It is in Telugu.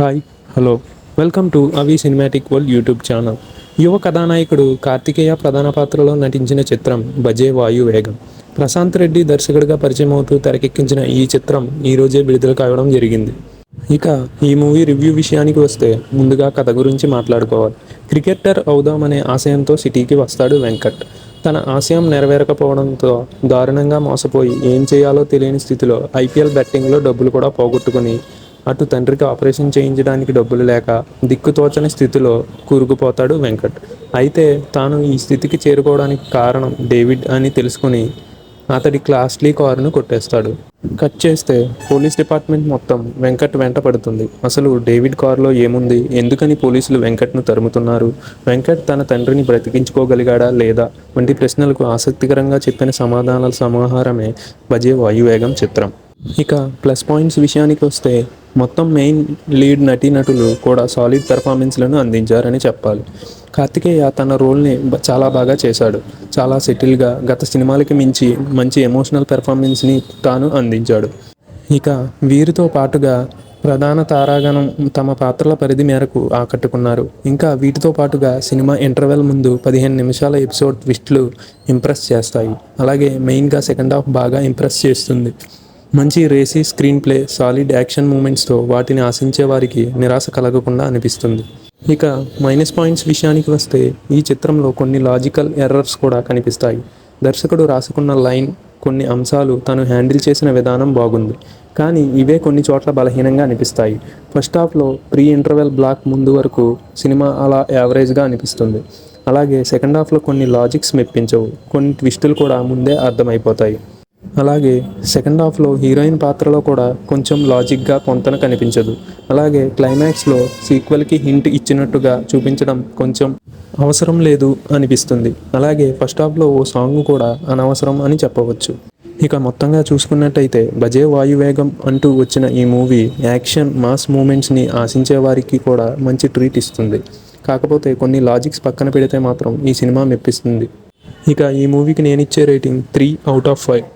హాయ్ హలో వెల్కమ్ టు అవి సినిమాటిక్ వరల్డ్ యూట్యూబ్ ఛానల్. యువ కథానాయకుడు కార్తికేయ ప్రధాన పాత్రలో నటించిన చిత్రం భజే వాయువేగం. ప్రశాంత్ రెడ్డి దర్శకుడిగా పరిచయం అవుతూ తెరకెక్కించిన ఈ చిత్రం ఈరోజే విడుదల కావడం జరిగింది. ఇక ఈ మూవీ రివ్యూ విషయానికి వస్తే ముందుగా కథ గురించి మాట్లాడుకోవాలి. క్రికెటర్ అవుదామనే ఆశయంతో సిటీకి వస్తాడు వెంకట్. తన ఆశయం నెరవేరకపోవడంతో దారుణంగా మోసపోయి ఏం చేయాలో తెలియని స్థితిలో ఐపీఎల్ బెట్టింగ్లో డబ్బులు కూడా పోగొట్టుకుని అటు తండ్రికి ఆపరేషన్ చేయించడానికి డబ్బులు లేక దిక్కుతోచని స్థితిలో కూరుకుపోతాడు వెంకట్. అయితే తాను ఈ స్థితికి చేరుకోవడానికి కారణం డేవిడ్ అని తెలుసుకుని అతడి క్లాస్లీ కారును కొట్టేస్తాడు. కట్ చేస్తే పోలీస్ డిపార్ట్మెంట్ మొత్తం వెంకట్ వెంట పడుతుంది. అసలు డేవిడ్ కారులో ఏముంది, ఎందుకని పోలీసులు వెంకట్ను తరుముతున్నారు, వెంకట్ తన తండ్రిని బ్రతికించుకోగలిగాడా లేదా వంటి ప్రశ్నలకు ఆసక్తికరంగా చెప్పిన సమాధానాల సమాహారమే భజే వాయువేగం చిత్రం. ఇక ప్లస్ పాయింట్స్ విషయానికి వస్తే మొత్తం మెయిన్ లీడ్ నటీనటులు కూడా సాలిడ్ పెర్ఫార్మెన్స్లను అందించారని చెప్పాలి. కార్తికేయ తన రోల్ని చాలా బాగా చేశాడు. చాలా సెటిల్గా గత సినిమాలకి మించి మంచి ఎమోషనల్ పెర్ఫార్మెన్స్ని తాను అందించాడు. ఇక వీరితో పాటుగా ప్రధాన తారాగణం తమ పాత్రల పరిధి మేరకు ఆకట్టుకున్నారు. ఇంకా వీటితో పాటుగా సినిమా ఇంటర్వెల్ ముందు 15 నిమిషాల ఎపిసోడ్ ట్విస్ట్లు ఇంప్రెస్ చేస్తాయి. అలాగే మెయిన్గా సెకండ్ హాఫ్ బాగా ఇంప్రెస్ చేస్తుంది. మంచి racy screenplay, solid action మూమెంట్స్తో వాటిని ఆశించే వారికి నిరాశ కలగకుండా అనిపిస్తుంది. ఇక మైనస్ పాయింట్స్ విషయానికి వస్తే ఈ చిత్రంలో కొన్ని లాజికల్ ఎర్రర్స్ కూడా కనిపిస్తాయి. దర్శకుడు రాసుకున్న లైన్, కొన్ని అంశాలు తను హ్యాండిల్ చేసిన విధానం బాగుంది, కానీ ఇవే కొన్ని చోట్ల బలహీనంగా అనిపిస్తాయి. ఫస్ట్ హాఫ్లో ప్రీ ఇంటర్వెల్ బ్లాక్ ముందు వరకు సినిమా అలా యావరేజ్గా అనిపిస్తుంది. అలాగే సెకండ్ హాఫ్లో కొన్ని లాజిక్స్ మెప్పించవు, కొన్ని ట్విస్టులు కూడా ముందే అర్థమైపోతాయి. అలాగే సెకండ్ హాఫ్లో హీరోయిన్ పాత్రలో కూడా కొంచెం లాజిక్గా పొంతన కనిపించదు. అలాగే క్లైమాక్స్లో సీక్వెల్కి హింట్ ఇచ్చినట్టుగా చూపించడం కొంచెం అవసరం లేదు అనిపిస్తుంది. అలాగే ఫస్ట్ హాఫ్లో ఓ సాంగ్ కూడా అనవసరం అని చెప్పవచ్చు. ఇక మొత్తంగా చూసుకున్నట్టయితే భజే వాయువేగం అంటూ వచ్చిన ఈ మూవీ యాక్షన్, మాస్ మూమెంట్స్ని ఆశించే వారికి కూడా మంచి ట్రీట్ ఇస్తుంది. కాకపోతే కొన్ని లాజిక్స్ పక్కన పెడితే మాత్రం ఈ సినిమా మెప్పిస్తుంది. ఇక ఈ మూవీకి నేను ఇచ్చే రేటింగ్ 3/5.